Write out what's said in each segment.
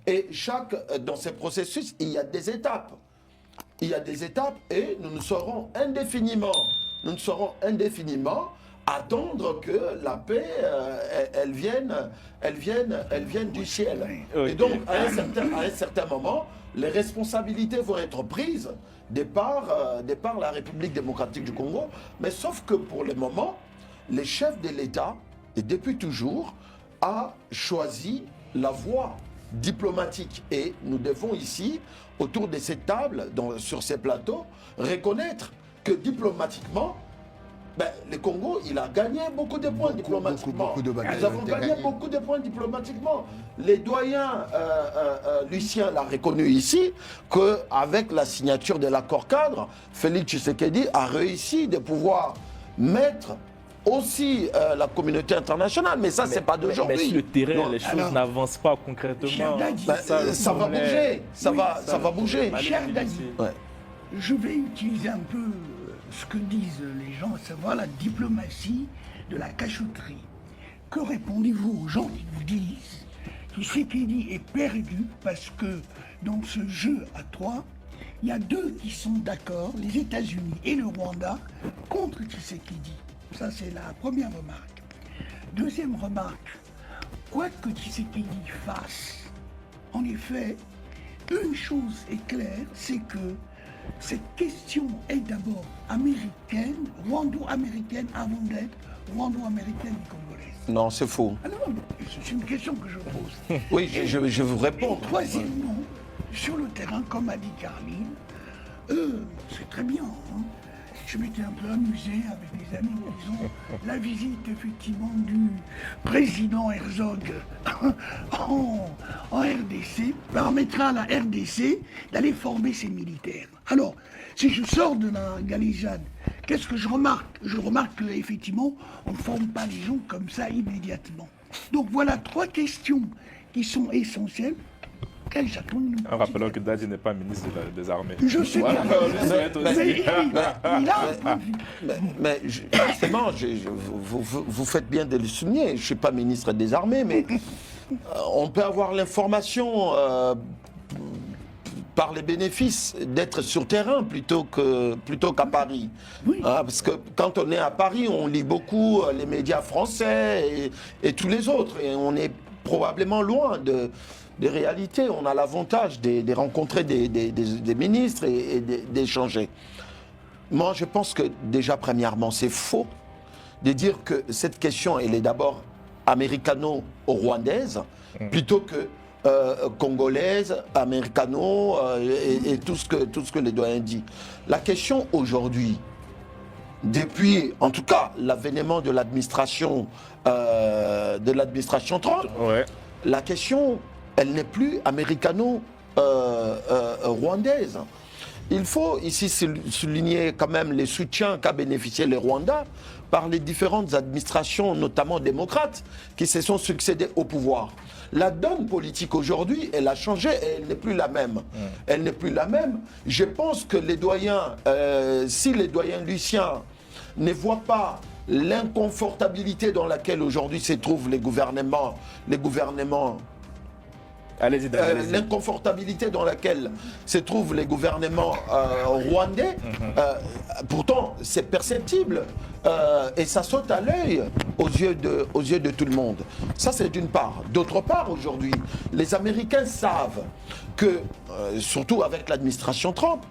Et dans ces processus, il y a des étapes. Il y a des étapes et nous saurons indéfiniment attendre que la paix, elle vienne du ciel. Et donc, à un certain moment, les responsabilités vont être prises de par la République démocratique du Congo. Mais sauf que pour le moment, les chefs de l'État, et depuis toujours, a choisi la voie diplomatique. Et nous devons ici, autour de cette table, sur ces plateaux, reconnaître que diplomatiquement, le Congo, il a gagné beaucoup de points diplomatiquement. Nous avons gagné beaucoup de points diplomatiquement. Les doyens, Lucien l'a reconnu ici, qu'avec la signature de l'accord cadre, Félix Tshisekedi a réussi de pouvoir mettre aussi la communauté internationale, mais ça, c'est pas d'aujourd'hui. Mais sur le terrain, les choses n'avancent pas concrètement. Ça va bouger, ça va bouger. Cher Dadi, je vais utiliser un peu ce que disent les gens, à savoir la diplomatie de la cachotterie. Que répondez-vous aux gens qui vous disent que Tshisekedi est perdu parce que dans ce jeu à trois, il y a deux qui sont d'accord, les États-Unis et le Rwanda, contre Tshisekedi. Ça, c'est la première remarque. Deuxième remarque, quoi que Tshisekedi fasse, en effet, une chose est claire, c'est que cette question est d'abord américaine, rwando-américaine, avant d'être rwando-américaine et congolaise. Non, c'est faux. Ah non, c'est une question que je pose. Oui, je vous réponds. Troisièmement, sur le terrain, comme a dit Carline, c'est très bien. Hein. Je m'étais un peu amusé avec les amis, disons, la visite effectivement du président Herzog en RDC permettra à la RDC d'aller former ses militaires. Alors, si je sors de la galéjade, qu'est-ce que je remarque? Je remarque qu'effectivement, on ne forme pas les gens comme ça immédiatement. Donc voilà trois questions qui sont essentielles. En rappelant que Dadi n'est pas ministre des Armées. Je sais bien. Mais justement, vous faites bien de le souligner. Je ne suis pas ministre des Armées, mais on peut avoir l'information par les bénéfices d'être sur terrain plutôt qu'à Paris. Oui. Parce que quand on est à Paris, on lit beaucoup les médias français et tous les autres. Et on est probablement loin des réalités. On a l'avantage de rencontrer des ministres et d'échanger. Moi, je pense que déjà, premièrement, c'est faux de dire que cette question, elle est d'abord américano-rwandaise, plutôt que congolaise, américano et tout ce que les doyens disent. La question aujourd'hui, depuis, en tout cas, l'avènement de l'administration Trump, la question, elle n'est plus américano-rwandaise. Il faut ici souligner quand même les soutiens qu'a bénéficié le Rwanda par les différentes administrations, notamment démocrates, qui se sont succédées au pouvoir. La donne politique aujourd'hui, elle a changé et elle n'est plus la même. Elle n'est plus la même. Je pense que les doyens, si les doyens Lucien ne voient pas l'inconfortabilité dans laquelle aujourd'hui se trouvent les gouvernements l'inconfortabilité dans laquelle se trouvent les gouvernements rwandais, pourtant c'est perceptible et ça saute à l'œil aux yeux de tout le monde. Ça, c'est d'une part. D'autre part, aujourd'hui, les Américains savent que, surtout avec l'administration Trump,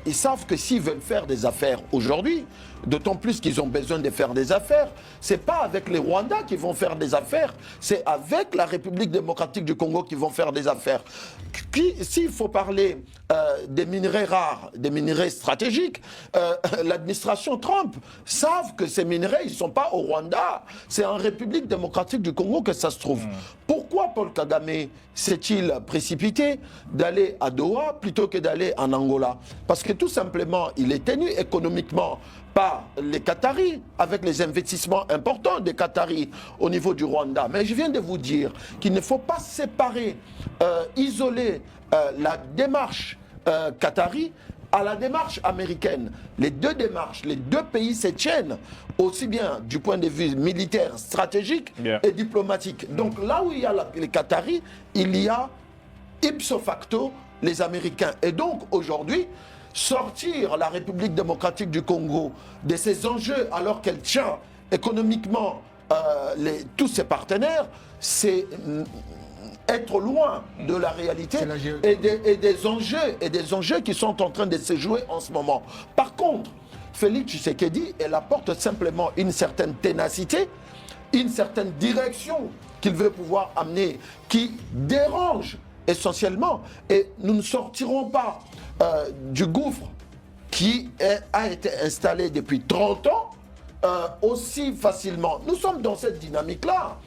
ils savent que s'ils veulent faire des affaires aujourd'hui, d'autant plus qu'ils ont besoin de faire des affaires, c'est pas avec les Rwandais qu'ils vont faire des affaires, c'est avec la République démocratique du Congo qu'ils vont faire des affaires. S'il faut parler des minerais rares, des minerais stratégiques, l'administration Trump savent que ces minerais, ils ne sont pas au Rwanda, c'est en République démocratique du Congo que ça se trouve. Pourquoi Paul Kagame s'est-il précipité d'aller à Doha plutôt que d'aller en Angola? Parce que tout simplement, il est tenu économiquement par les Qataris, avec les investissements importants des Qataris au niveau du Rwanda. Mais je viens de vous dire qu'il ne faut pas séparer, isoler la démarche qatari à la démarche américaine. Les deux démarches, les deux pays se tiennent, aussi bien du point de vue militaire, stratégique et diplomatique. Donc là où il y a les Qataris, il y a ipso facto les Américains. Et donc aujourd'hui, sortir la République démocratique du Congo de ses enjeux alors qu'elle tient économiquement tous ses partenaires, c'est être loin de la réalité et des enjeux qui sont en train de se jouer en ce moment. Par contre, Félix Tshisekedi, elle apporte simplement une certaine ténacité, une certaine direction qu'il veut pouvoir amener, qui dérange essentiellement. Et nous ne sortirons pas du gouffre qui a été installé depuis 30 ans aussi facilement. Nous sommes dans cette dynamique-là.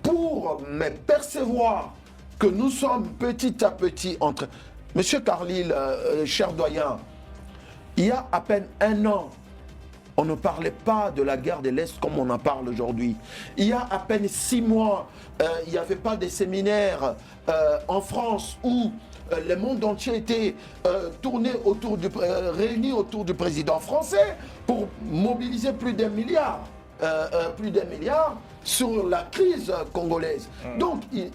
Pour me percevoir que nous sommes petit à petit entre... Monsieur Carlyle, cher doyen, il y a à peine un an, on ne parlait pas de la guerre de l'Est comme on en parle aujourd'hui. Il y a à peine 6 mois, il n'y avait pas de séminaires en France où le monde entier était réuni autour du président français pour mobiliser plus d'1 milliard. Sur la crise congolaise. Donc, il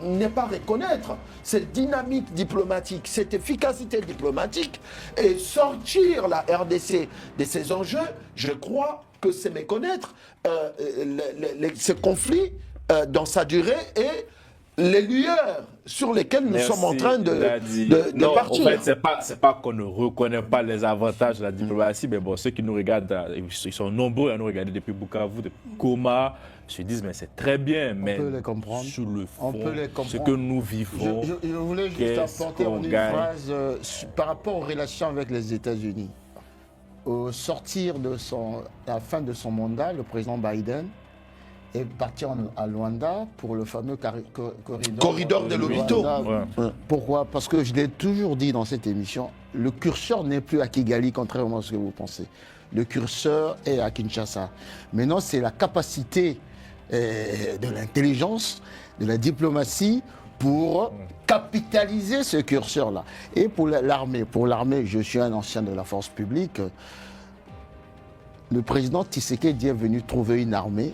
n'est pas reconnaître cette dynamique diplomatique, cette efficacité diplomatique et sortir la RDC de ces enjeux, je crois que c'est méconnaître ce conflit dans sa durée et les lueurs sur lesquelles nous sommes en train de partir. En fait, c'est pas qu'on ne reconnaît pas les avantages de la diplomatie, mais bon, ceux qui nous regardent, ils sont nombreux à nous regarder depuis Bukavu, depuis Goma, se disent, mais c'est très bien, mais on peut les comprendre. Sur le fond, ce comprendre. que nous vivons, je voulais juste apporter une phrase par rapport aux relations avec les États-Unis. Au sortir de la fin de son mandat, le président Biden est parti à Luanda pour le fameux corridor de Lobito. Pourquoi? Parce que je l'ai toujours dit dans cette émission, le curseur n'est plus à Kigali, contrairement à ce que vous pensez. Le curseur est à Kinshasa. Maintenant, c'est la capacité de l'intelligence, de la diplomatie pour capitaliser ce curseur-là. Et pour l'armée, je suis un ancien de la force publique, le président Tshisekedi est venu trouver une armée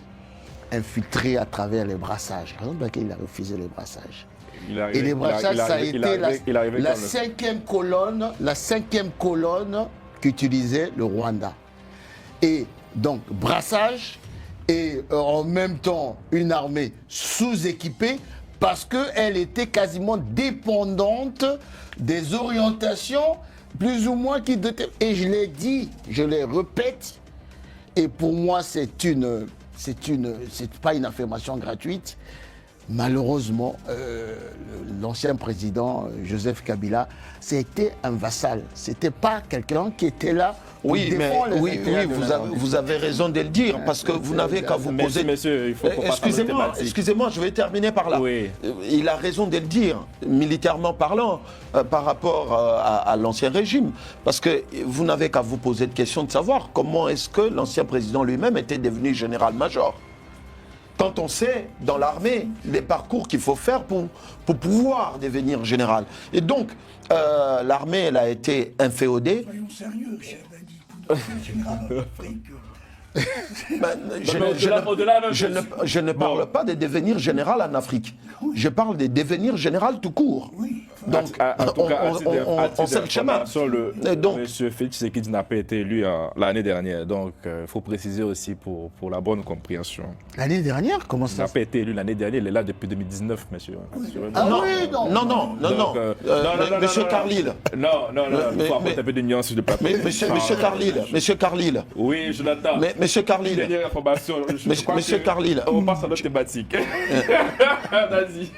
infiltrée à travers les brassages. Par exemple, il a refusé les brassages. Et les brassages, ça a été la cinquième colonne qu'utilisait le Rwanda. Et donc, brassage et en même temps une armée sous-équipée parce qu'elle était quasiment dépendante des orientations plus ou moins qui... Et je l'ai dit, je le répète, et pour moi c'est pas une affirmation gratuite. Malheureusement, l'ancien président Joseph Kabila, c'était un vassal. C'était pas quelqu'un qui était là pour défendre les intérêts de la vous avez raison de le dire, parce que vous n'avez qu'à vous poser... Messieurs, il faut Excusez-moi, je vais terminer par là. Oui. Il a raison de le dire, militairement parlant, par rapport à l'ancien régime. Parce que vous n'avez qu'à vous poser de question de savoir comment est-ce que l'ancien président lui-même était devenu général-major. Quand on sait, dans l'armée, les parcours qu'il faut faire pour pouvoir devenir général. Et donc, l'armée, elle a été inféodée. Soyons sérieux, chef Dadi, pour devenir général en Afrique. Je ne parle pas de devenir général en Afrique. Je parle de devenir général tout court. Oui. Donc, on sait le chemin. Monsieur Félix Tshisekedi n'a pas été élu l'année dernière, donc il faut préciser aussi pour la bonne compréhension. L'année dernière, comment ça? Il n'a pas été élu l'année dernière, il est là depuis 2019, monsieur. Non, monsieur Carlyle. Non, il faut apporter un peu de nuances de papier. Monsieur Carlyle. Oui, je l'attends. Monsieur Carlyle. Dernière information. Monsieur Carlyle. On passe à notre thématique. Vas-y.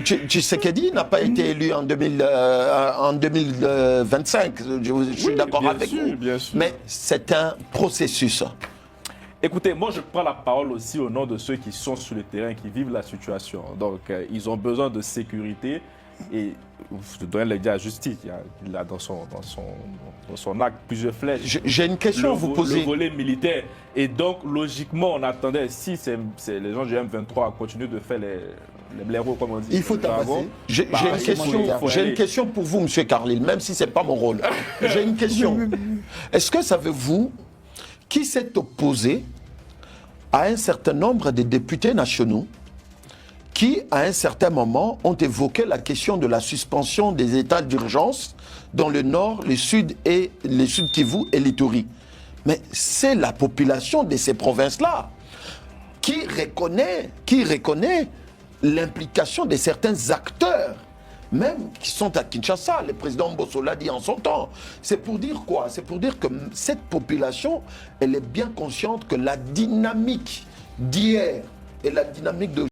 Tshisekedi n'a pas été élu en 2025. Je suis d'accord avec vous. Bien sûr. Mais c'est un processus. Écoutez, moi je prends la parole aussi au nom de ceux qui sont sur le terrain, qui vivent la situation. Donc ils ont besoin de sécurité et je dois le dire à justice. Il a dans son acte plusieurs flèches. J'ai une question à vous poser. Le volet militaire. Et donc logiquement on attendait, si les gens du M23 continuent de faire les blaireaux, comme on dit. Il faut tabasser. Bravo. J'ai Bah, une c'est question, mon idée. j'ai une question pour vous, Monsieur Carlyle, même si ce n'est pas mon rôle. J'ai une question. Est-ce que savez-vous qui s'est opposé à un certain nombre de députés nationaux qui, à un certain moment, ont évoqué la question de la suspension des états d'urgence dans le nord, le sud et le sud Kivu et l'Ituri? Mais c'est la population de ces provinces-là qui reconnaît l'implication de certains acteurs, même qui sont à Kinshasa. Le président Mbosso l'a dit en son temps. C'est pour dire quoi? C'est pour dire que cette population, elle est bien consciente que la dynamique d'hier et la dynamique de